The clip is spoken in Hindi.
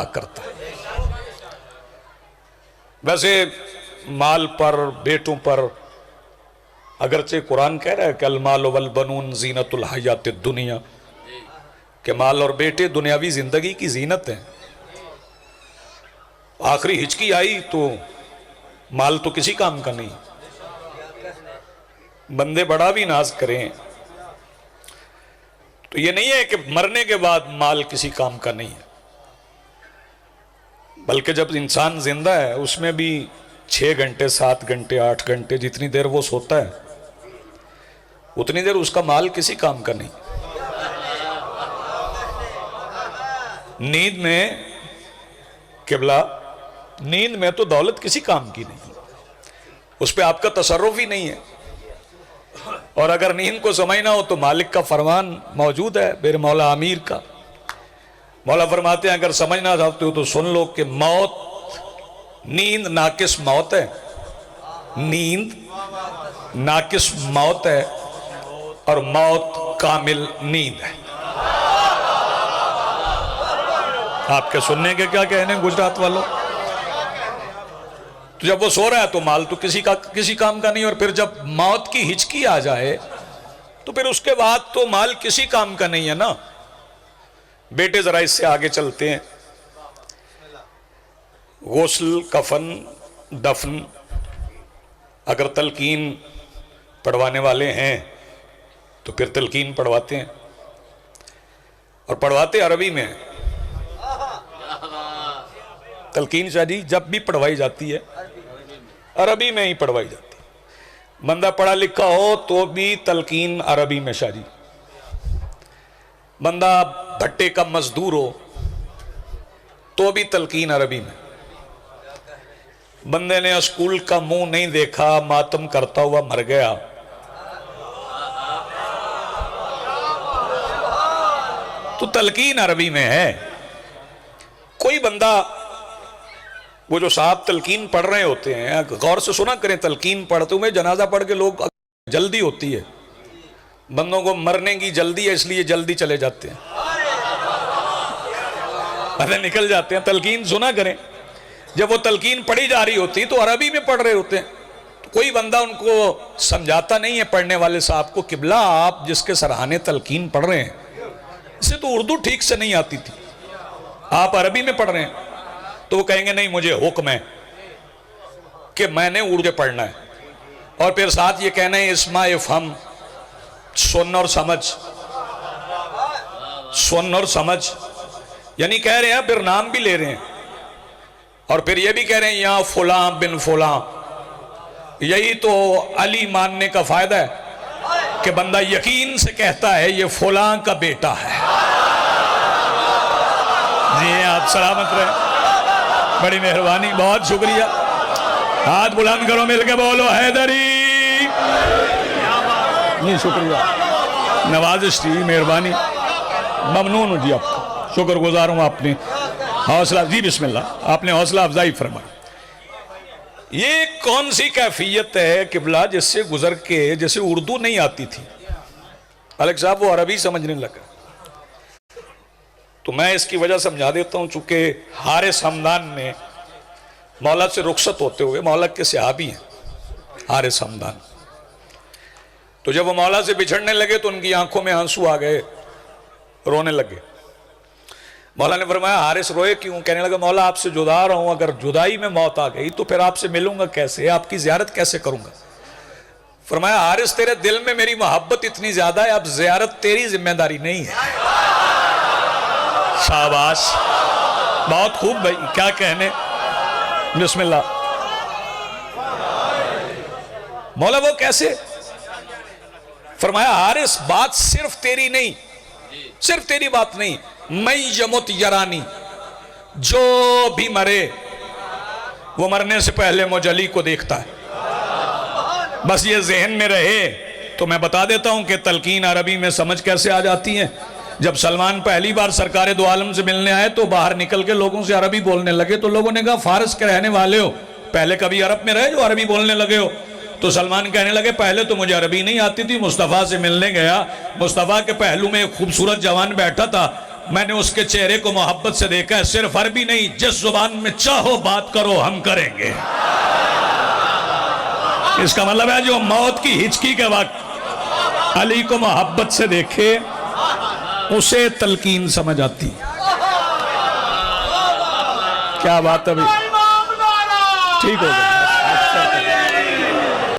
करता है। वैसे माल पर, बेटों पर अगरचे कुरान कह रहा है कि अल माल वल बनून जीनतुल हयात दुनिया, के माल और बेटे दुनियावी जिंदगी की जीनत है। आखिरी हिचकी आई तो माल तो किसी काम का नहीं। बंदे बड़ा भी नाज करें तो ये नहीं है कि मरने के बाद माल किसी काम का नहीं है, बल्कि जब इंसान जिंदा है उसमें भी 6 घंटे 7 घंटे 8 घंटे जितनी देर वो सोता है उतनी देर उसका माल किसी काम का नहीं। नींद में किबला, नींद में तो दौलत किसी काम की नहीं, उस पर आपका तसर्रुफ ही नहीं है। और अगर नींद को समझना हो तो मालिक का फरमान मौजूद है, मेरे मौला आमिर का। मौला फरमाते हैं अगर समझना चाहते हो तो सुन लो कि मौत, नींद नाकिस मौत है, नींद नाकिस मौत है और मौत कामिल नींद है। आपके सुनने के क्या कहने गुजरात वालों। तो जब वो सो रहा है तो माल तो किसी काम का नहीं, और फिर जब मौत की हिचकी आ जाए तो फिर उसके बाद तो माल किसी काम का नहीं है ना। बेटे जरा इससे आगे चलते हैं। गुस्ल, कफन, दफन, अगर तलकीन पढ़वाने वाले हैं तो फिर तलकीन पढ़वाते हैं, और पढ़वाते अरबी में। तलकीन शादी जब भी पढ़वाई जाती है अरबी में ही पढ़वाई जाती है। बंदा पढ़ा लिखा हो तो भी तलकीन अरबी में शादी। बंदा भट्टे का मजदूर हो तो भी तलकीन अरबी में। बंदे ने स्कूल का मुंह नहीं देखा, मातम करता हुआ मर गया, तो तलकीन अरबी में है। कोई बंदा, वो जो साहब तलकीन पढ़ रहे होते हैं, गौर से सुना करें, तलकीन पढ़ते हुए जनाजा पढ़ के लोग, जल्दी होती है, बंदों को मरने की जल्दी है इसलिए जल्दी चले जाते हैं, अरे निकल जाते हैं। तलकीन सुना करें, जब वो तलकीन पढ़ी जा रही होती तो अरबी में पढ़ रहे होते हैं, तो कोई बंदा उनको समझाता नहीं है पढ़ने वाले साहब को, किबला आप जिसके सराहने तलकीन पढ़ रहे हैं इसे तो उर्दू ठीक से नहीं आती थी, आप अरबी में पढ़ रहे हैं। तो वो कहेंगे नहीं मुझे हुक्म है कि मैंने उर्दू पढ़ना है, और फिर साथ ये कहना है इस्मा फहम, सुन और समझ, सुन और समझ, यानी कह रहे हैं, फिर नाम भी ले रहे हैं, और फिर ये भी कह रहे हैं या फुला बिन फुला। यही तो अली मानने का फायदा है कि बंदा यकीन से कहता है ये फुला का बेटा है। जी आप सलामत रहे, बड़ी मेहरबानी, बहुत शुक्रिया। हाथ बुलंद करो, मिलके बोलो हैदरी। नहीं शुक्रिया, नवाजिश थी, मेहरबानी, ममनून हूँ जी आपका, शुक्रगुजार हूँ। आपने हौसला, जी बिस्मिल्लाह, आपने हौसला अफजाई फरमाई। ये कौन सी कैफियत है किबला जिससे गुजर के, जैसे उर्दू नहीं आती थी, अलग साहब वो अरबी समझने लगा। तो मैं इसकी वजह समझा देता हूं, चूंकि हारिस हमदान ने मौला से रुखसत होते हुए, मौला के सहाबी हैं हारिस हमदान, तो जब वो मौला से बिछड़ने लगे तो उनकी आंखों में आंसू आ गए, रोने लगे। मौला ने फरमाया हारिस रोए क्यों? कहने लगा मौला आपसे जुदा रहा हूं, अगर जुदाई में मौत आ गई तो फिर आपसे मिलूंगा कैसे, आपकी जियारत कैसे करूंगा? फरमाया हारिस तेरे दिल में मेरी मोहब्बत इतनी ज्यादा है, अब जियारत तेरी जिम्मेदारी नहीं है। शाबाश, बहुत खूब भाई, क्या कहने, बिस्मिल्लाह। मौला वो कैसे? फरमाया हारिस बात सिर्फ तेरी नहीं, सिर्फ तेरी बात नहीं, मैं यमुत यरानी, जो भी मरे वो मरने से पहले मुजली को देखता है। बस ये जहन में रहे। तो मैं बता देता हूं कि तलकीन अरबी में समझ कैसे आ जाती है। जब सलमान पहली बार सरकार दो आलम से मिलने आए तो बाहर निकल के लोगों से अरबी बोलने लगे, तो लोगों ने कहा फारस के रहने वाले हो, पहले कभी अरब में रहे जो अरबी बोलने लगे हो? तो सलमान कहने लगे पहले तो मुझे अरबी नहीं आती थी, मुस्तफ़ा से मिलने गया, मुस्तफ़ा के पहलू में एक खूबसूरत जवान बैठा था, मैंने उसके चेहरे को मोहब्बत से देखा है। सिर्फ अरबी नहीं, जिस जुबान में चाहो बात करो, हम करेंगे। इसका मतलब है जो मौत की हिचकी के वक्त अली को मोहब्बत से देखे, उसे तलकीन समझ आती। क्या बात है भाई, ठीक हो गया।